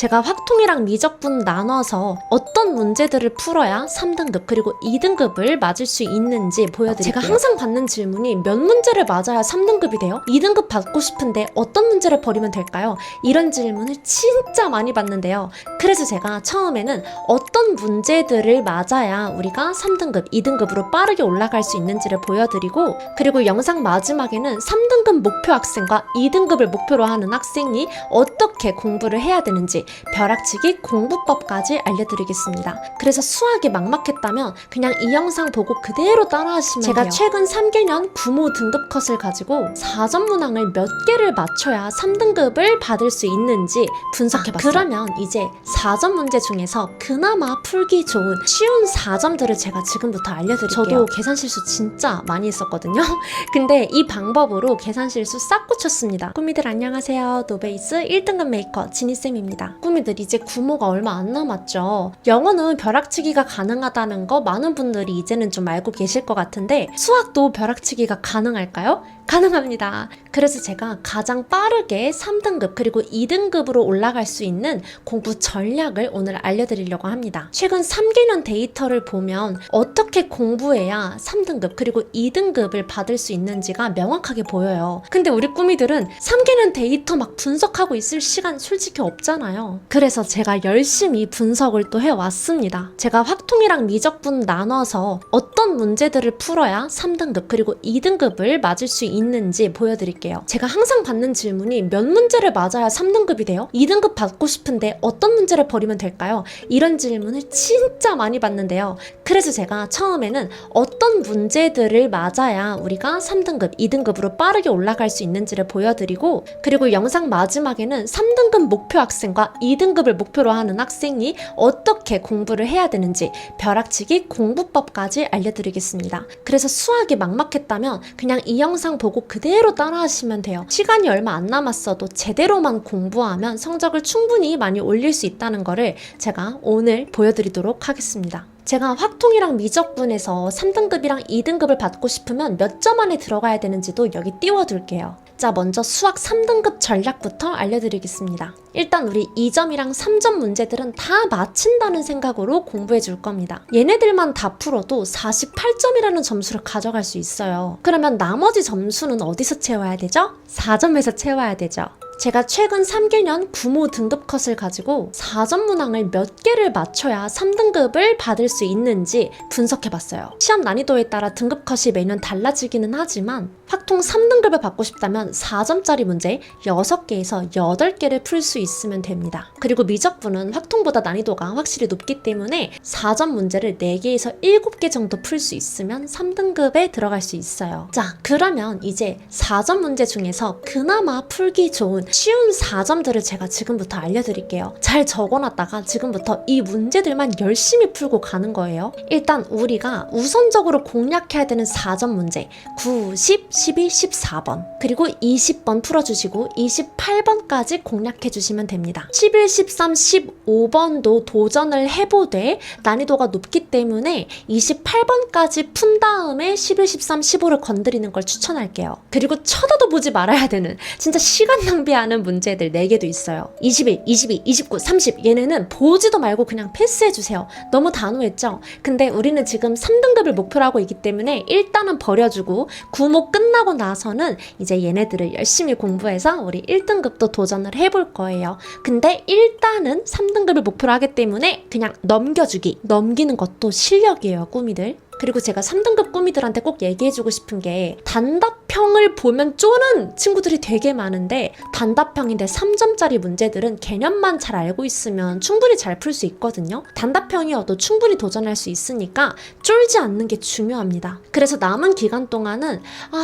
제가 확통이랑 미적분 나눠서 어떤 문제들을 풀어야 3등급 그리고 2등급을 맞을 수 있는지 보여드릴게요. 제가 항상 받는 질문이 몇 문제를 맞아야 3등급이 돼요? 2등급 받고 싶은데 어떤 문제를 버리면 될까요? 이런 질문을 진짜 많이 받는데요. 그래서 제가 처음에는 어떤 문제들을 맞아야 우리가 3등급, 2등급으로 빠르게 올라갈 수 있는지를 보여드리고, 그리고 영상 마지막에는 3등급 목표 학생과 2등급을 목표로 하는 학생이 어떻게 공부를 해야 되는지 벼락치기 공부법까지 알려드리겠습니다. 그래서 수학이 막막했다면 그냥 이 영상 보고 그대로 따라하시면 돼요. 제가 최근 3개년 구모 등급 컷을 가지고 4점 문항을 몇 개를 맞춰야 3등급을 받을 수 있는지 분석해봤어요. 그러면 이제 4점 문제 중에서 그나마 풀기 좋은 쉬운 4점들을 제가 지금부터 알려드릴게요. 저도 계산 실수 진짜 많이 했었거든요. 근데 이 방법으로 계산 실수 싹 고쳤습니다. 꾸미들 안녕하세요. 노베이스 1등급 메이커 지니쌤입니다. 꾸미들 이제 구모가 얼마 안 남았죠. 영어는 벼락치기가 가능하다는 거 많은 분들이 이제는 좀 알고 계실 것 같은데, 수학도 벼락치기가 가능할까요? 가능합니다. 그래서 제가 가장 빠르게 3등급 그리고 2등급으로 올라갈 수 있는 공부 전략을 오늘 알려드리려고 합니다. 최근 3개년 데이터를 보면 어떻게 공부해야 3등급 그리고 2등급을 받을 수 있는지가 명확하게 보여요. 근데 우리 꾸미들은 3개년 데이터 막 분석하고 있을 시간 솔직히 없잖아요. 그래서 제가 열심히 분석을 또 해왔습니다. 제가 확통이랑 미적분 나눠서 어떤 문제들을 풀어야 3등급 그리고 2등급을 맞을 수 있는지 보여드릴게요. 제가 항상 받는 질문이 몇 문제를 맞아야 3등급이 돼요? 2등급 받고 싶은데 어떤 문제를 버리면 될까요? 이런 질문을 진짜 많이 받는데요. 그래서 제가 처음에는 어떤 문제들을 맞아야 우리가 3등급, 2등급으로 빠르게 올라갈 수 있는지를 보여드리고, 그리고 영상 마지막에는 3등급 목표 학생과 2등급을 목표로 하는 학생이 어떻게 공부를 해야 되는지 벼락치기 공부법까지 알려드리겠습니다. 그래서 수학이 막막했다면 그냥 이 영상 보고 그대로 따라하시면 돼요. 시간이 얼마 안 남았어도 제대로만 공부하면 성적을 충분히 많이 올릴 수 있다는 거를 제가 오늘 보여드리도록 하겠습니다. 제가 확통이랑 미적분에서 3등급이랑 2등급을 받고 싶으면 몇 점 안에 들어가야 되는지도 여기 띄워둘게요. 자, 먼저 수학 3등급 전략부터 알려드리겠습니다. 일단 우리 2점이랑 3점 문제들은 다 맞힌다는 생각으로 공부해 줄 겁니다. 얘네들만 다 풀어도 48점이라는 점수를 가져갈 수 있어요. 그러면 나머지 점수는 어디서 채워야 되죠? 4점에서 채워야 되죠. 제가 최근 3개년 구모 등급 컷을 가지고 4점 문항을 몇 개를 맞춰야 3등급을 받을 수 있는지 분석해봤어요. 시험 난이도에 따라 등급 컷이 매년 달라지기는 하지만 확통 3등급을 받고 싶다면 4점짜리 문제 6개에서 8개를 풀 수 있으면 됩니다. 그리고 미적분은 확통보다 난이도가 확실히 높기 때문에 4점 문제를 4개에서 7개 정도 풀 수 있으면 3등급에 들어갈 수 있어요. 자, 그러면 이제 4점 문제 중에서 그나마 풀기 좋은 쉬운 4점들을 제가 지금부터 알려드릴게요. 잘 적어놨다가 지금부터 이 문제들만 열심히 풀고 가는 거예요. 일단 우리가 우선적으로 공략해야 되는 4점 문제 9, 10, 12, 14번 그리고 20번 풀어주시고 28번까지 공략해주시면 됩니다. 11, 13, 15번도 도전을 해보되 난이도가 높기 때문에 28번까지 푼 다음에 11, 13, 15를 건드리는 걸 추천할게요. 그리고 쳐다도 보지 말아야 되는 진짜 시간 낭비하는 문제들 4개도 있어요. 21, 22, 29, 30 얘네는 보지도 말고 그냥 패스해주세요. 너무 단호했죠? 근데 우리는 지금 3등급을 목표로 하고 있기 때문에 일단은 버려주고 구모 끝나고 나서는 이제 얘네들을 열심히 공부해서 우리 1등급도 도전을 해볼 거예요. 근데 일단은 3등급을 목표로 하기 때문에 그냥 넘겨주기, 넘기는 것도 실력이에요, 꾸미들. 그리고 제가 3등급 꾸미들한테 꼭 얘기해주고 싶은 게 단답형을 보면 쪼는 친구들이 되게 많은데 단답형인데 3점짜리 문제들은 개념만 잘 알고 있으면 충분히 잘 풀 수 있거든요. 단답형이어도 충분히 도전할 수 있으니까 쫄지 않는 게 중요합니다. 그래서 남은 기간 동안은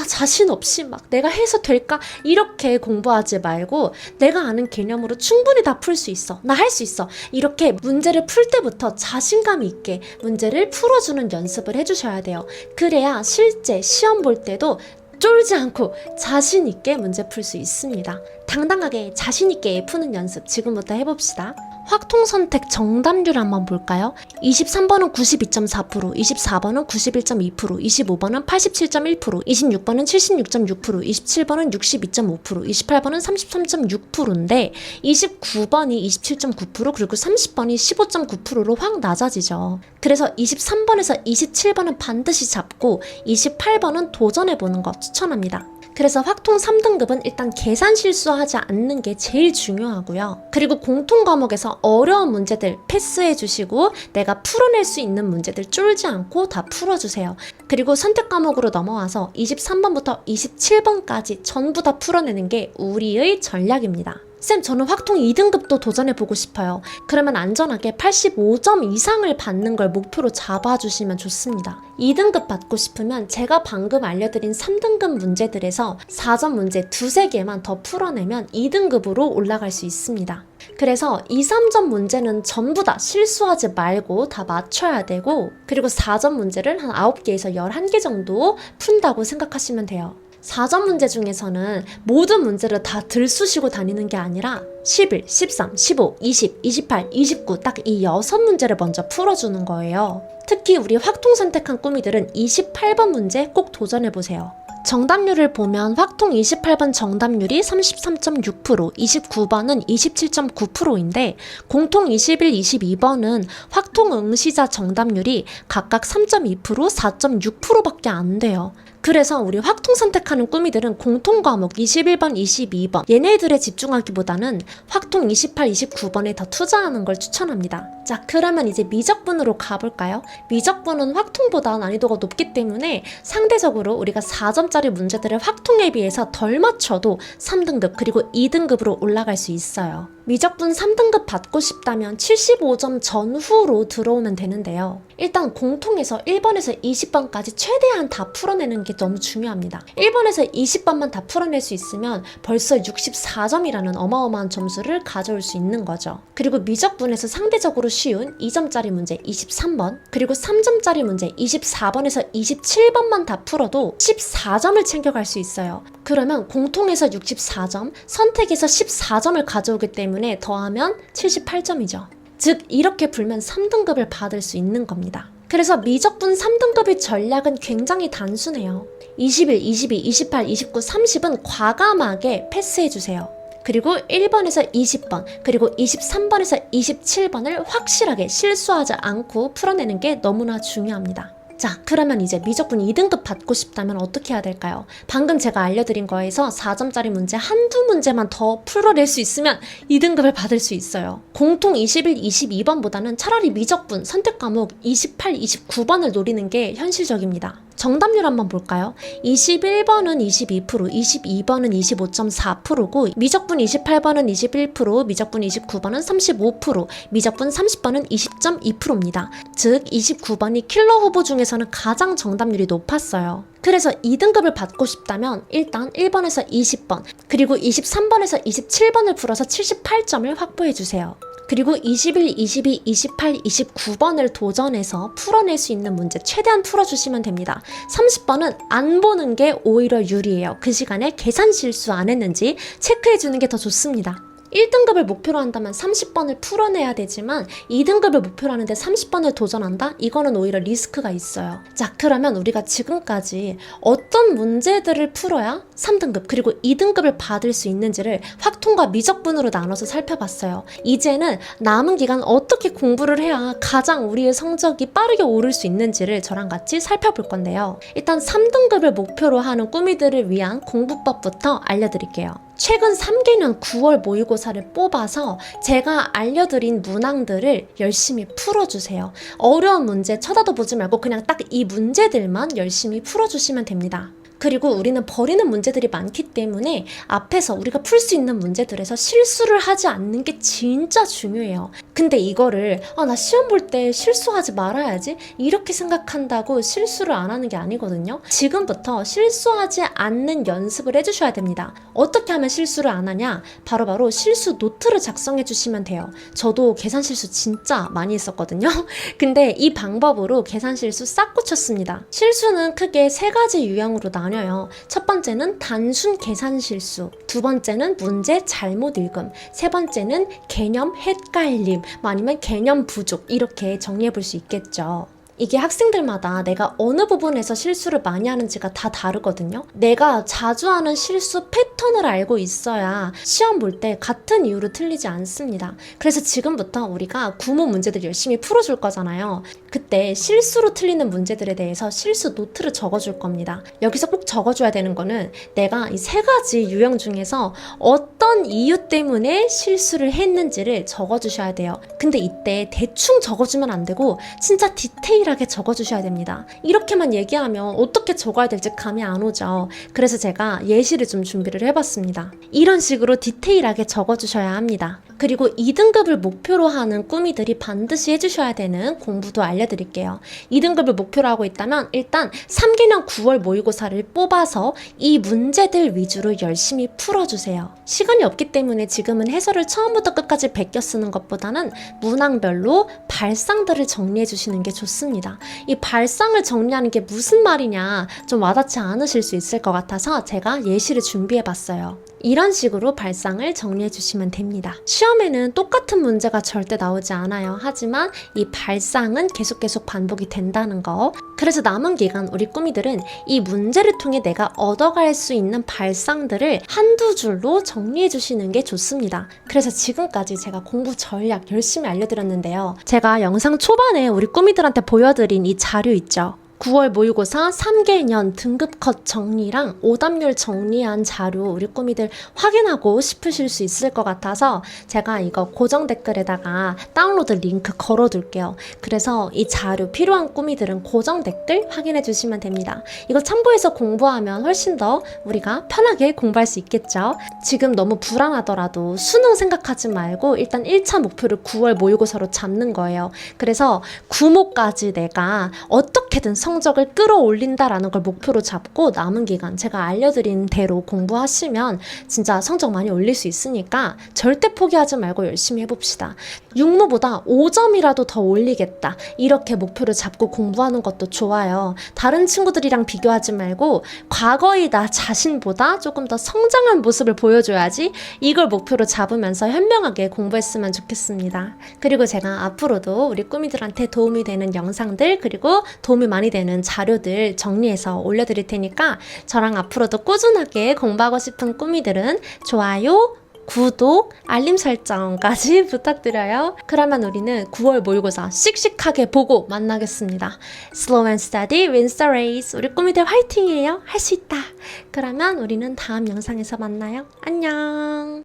자신 없이 막 내가 해서 될까? 이렇게 공부하지 말고 내가 아는 개념으로 충분히 다 풀 수 있어. 나 할 수 있어. 이렇게 문제를 풀 때부터 자신감 있게 문제를 풀어주는 연습을 해주셔야 돼요. 그래야 실제 시험 볼 때도 쫄지 않고 자신 있게 문제 풀 수 있습니다. 당당하게 자신 있게 푸는 연습 지금부터 해봅시다. 확통 선택 정답률 한번 볼까요? 23번은 92.4%, 24번은 91.2%, 25번은 87.1%, 26번은 76.6%, 27번은 62.5%, 28번은 33.6%인데 29번이 27.9%, 그리고 30번이 15.9%로 확 낮아지죠. 그래서 23번에서 27번은 반드시 잡고 28번은 도전해보는 거 추천합니다. 그래서 확통 3등급은 일단 계산 실수하지 않는 게 제일 중요하고요. 그리고 공통 과목에서 어려운 문제들 패스해 주시고 내가 풀어낼 수 있는 문제들 쫄지 않고 다 풀어주세요. 그리고 선택 과목으로 넘어와서 23번부터 27번까지 전부 다 풀어내는 게 우리의 전략입니다. 쌤, 저는 확통 2등급도 도전해보고 싶어요. 그러면 안전하게 85점 이상을 받는 걸 목표로 잡아주시면 좋습니다. 2등급 받고 싶으면 제가 방금 알려드린 3등급 문제들에서 4점 문제 두세 개만 더 풀어내면 2등급으로 올라갈 수 있습니다. 그래서 2, 3점 문제는 전부 다 실수하지 말고 다 맞춰야 되고, 그리고 4점 문제를 한 9개에서 11개 정도 푼다고 생각하시면 돼요. 4점 문제 중에서는 모든 문제를 다 들쑤시고 다니는 게 아니라 11, 13, 15, 20, 28, 29 딱 이 6문제를 먼저 풀어주는 거예요. 특히 우리 확통 선택한 꾸미들은 28번 문제 꼭 도전해보세요. 정답률을 보면 확통 28번 정답률이 33.6%, 29번은 27.9%인데 공통 21, 22번은 확통 응시자 정답률이 각각 3.2%, 4.6%밖에 안 돼요. 그래서 우리 확통 선택하는 꾸미들은 공통 과목 21번, 22번 얘네들에 집중하기보다는 확통 28, 29번에 더 투자하는 걸 추천합니다. 자, 그러면 이제 미적분으로 가볼까요? 미적분은 확통보다 난이도가 높기 때문에 상대적으로 우리가 4점짜리 문제들을 확통에 비해서 덜 맞춰도 3등급 그리고 2등급으로 올라갈 수 있어요. 미적분 3등급 받고 싶다면 75점 전후로 들어오면 되는데요. 일단 공통에서 1번에서 20번까지 최대한 다 풀어내는 게 너무 중요합니다. 1번에서 20번만 다 풀어낼 수 있으면 벌써 64점이라는 어마어마한 점수를 가져올 수 있는 거죠. 그리고 미적분에서 상대적으로 쉬운 2점짜리 문제 23번, 그리고 3점짜리 문제 24번에서 27번만 다 풀어도 14점을 챙겨갈 수 있어요. 그러면 공통에서 64점, 선택에서 14점을 가져오기 때문에 더하면 78점이죠. 즉 이렇게 풀면 3등급을 받을 수 있는 겁니다. 그래서 미적분 3등급의 전략은 굉장히 단순해요. 21, 22, 28, 29, 30은 과감하게 패스해주세요. 그리고 1번에서 20번, 그리고 23번에서 27번을 확실하게 실수하지 않고 풀어내는 게 너무나 중요합니다. 자, 그러면 이제 미적분 2등급 받고 싶다면 어떻게 해야 될까요? 방금 제가 알려드린 거에서 4점짜리 문제 한두 문제만 더 풀어낼 수 있으면 2등급을 받을 수 있어요. 공통 21, 22번보다는 차라리 미적분, 선택 과목 28, 29번을 노리는 게 현실적입니다. 정답률 한번 볼까요? 21번은 22%, 22번은 25.4%고 미적분 28번은 21%, 미적분 29번은 35%, 미적분 30번은 20.2%입니다. 즉 29번이 킬러 후보 중에서는 가장 정답률이 높았어요. 그래서 2등급을 받고 싶다면 일단 1번에서 20번, 그리고 23번에서 27번을 풀어서 78점을 확보해주세요. 그리고 21, 22, 28, 29번을 도전해서 풀어낼 수 있는 문제 최대한 풀어주시면 됩니다. 30번은 안 보는 게 오히려 유리해요. 그 시간에 계산 실수 안 했는지 체크해주는 게 더 좋습니다. 1등급을 목표로 한다면 30번을 풀어내야 되지만 2등급을 목표로 하는데 30번을 도전한다? 이거는 오히려 리스크가 있어요. 자, 그러면 우리가 지금까지 어떤 문제들을 풀어야 3등급 그리고 2등급을 받을 수 있는지를 확통과 미적분으로 나눠서 살펴봤어요. 이제는 남은 기간 어떻게 공부를 해야 가장 우리의 성적이 빠르게 오를 수 있는지를 저랑 같이 살펴볼 건데요. 일단 3등급을 목표로 하는 꾸미들을 위한 공부법부터 알려드릴게요. 최근 3개년 9월 모의고사를 뽑아서 제가 알려드린 문항들을 열심히 풀어주세요. 어려운 문제 쳐다도 보지 말고 그냥 딱 이 문제들만 열심히 풀어주시면 됩니다. 그리고 우리는 버리는 문제들이 많기 때문에 앞에서 우리가 풀 수 있는 문제들에서 실수를 하지 않는 게 진짜 중요해요. 근데 이거를 나 시험 볼 때 실수하지 말아야지 이렇게 생각한다고 실수를 안 하는 게 아니거든요. 지금부터 실수하지 않는 연습을 해주셔야 됩니다. 어떻게 하면 실수를 안 하냐? 바로바로 실수 노트를 작성해 주시면 돼요. 저도 계산 실수 진짜 많이 했었거든요. 근데 이 방법으로 계산 실수 싹 고쳤습니다. 실수는 크게 3가지 유형으로 나눠 나뉘어요. 첫 번째는 단순 계산 실수, 두 번째는 문제 잘못 읽음, 세 번째는 개념 헷갈림, 아니면 개념 부족, 이렇게 정리해 볼 수 있겠죠. 이게 학생들마다 내가 어느 부분에서 실수를 많이 하는지가 다 다르거든요. 내가 자주 하는 실수 패턴을 알고 있어야 시험 볼 때 같은 이유로 틀리지 않습니다. 그래서 지금부터 우리가 구모 문제들 열심히 풀어줄 거잖아요. 그때 실수로 틀리는 문제들에 대해서 실수 노트를 적어줄 겁니다. 여기서 꼭 적어줘야 되는 거는 내가 이 세 가지 유형 중에서 어떤 이유 때문에 실수를 했는지를 적어주셔야 돼요. 근데 이때 대충 적어주면 안 되고 진짜 디테일하게 적어주셔야 됩니다. 이렇게만 얘기하면 어떻게 적어야 될지 감이 안 오죠. 그래서 제가 예시를 좀 준비를 해봤습니다. 이런 식으로 디테일하게 적어주셔야 합니다. 그리고 2등급을 목표로 하는 꾸미들이 반드시 해주셔야 되는 공부도 알려드릴게요. 2등급을 목표로 하고 있다면 일단 3개년 9월 모의고사를 뽑아서 이 문제들 위주로 열심히 풀어주세요. 시간이 없기 때문에 지금은 해설을 처음부터 끝까지 베껴 쓰는 것보다는 문항별로 발상들을 정리해 주시는 게 좋습니다. 이 발상을 정리하는 게 무슨 말이냐 좀 와닿지 않으실 수 있을 것 같아서 제가 예시를 준비해 봤어요. 이런 식으로 발상을 정리해 주시면 됩니다. 시험에는 똑같은 문제가 절대 나오지 않아요. 하지만 이 발상은 계속 반복이 된다는 거. 그래서 남은 기간 우리 꾸미들은 이 문제를 통해 내가 얻어갈 수 있는 발상들을 한두 줄로 정리해 주시는 게 좋습니다. 그래서 지금까지 제가 공부 전략 열심히 알려드렸는데요. 제가 영상 초반에 우리 꾸미들한테 보여드린 이 자료 있죠? 9월 모의고사 3개년 등급 컷 정리랑 오답률 정리한 자료 우리 꾸미들 확인하고 싶으실 수 있을 것 같아서 제가 이거 고정 댓글에다가 다운로드 링크 걸어둘게요. 그래서 이 자료 필요한 꾸미들은 고정 댓글 확인해 주시면 됩니다. 이거 참고해서 공부하면 훨씬 더 우리가 편하게 공부할 수 있겠죠. 지금 너무 불안하더라도 수능 생각하지 말고 일단 1차 목표를 9월 모의고사로 잡는 거예요. 그래서 9모까지 내가 어떻게든 성적을 끌어올린다라는 걸 목표로 잡고 남은 기간 제가 알려드린 대로 공부하시면 진짜 성적 많이 올릴 수 있으니까 절대 포기하지 말고 열심히 해봅시다. 6모보다 5점이라도 더 올리겠다 이렇게 목표를 잡고 공부하는 것도 좋아요. 다른 친구들이랑 비교하지 말고 과거의 나 자신보다 조금 더 성장한 모습을 보여줘야지 이걸 목표로 잡으면서 현명하게 공부했으면 좋겠습니다. 그리고 제가 앞으로도 우리 꾸미들한테 도움이 되는 영상들 그리고 도움이 많이 되는 자료들 정리해서 올려드릴 테니까 저랑 앞으로도 꾸준하게 공부하고 싶은 꾸미들은 좋아요, 구독, 알림 설정까지 부탁드려요. 그러면 우리는 9월 모의고사 씩씩하게 보고 만나겠습니다. Slow and steady wins the race. 우리 꾸미들 화이팅이에요. 할 수 있다. 그러면 우리는 다음 영상에서 만나요. 안녕.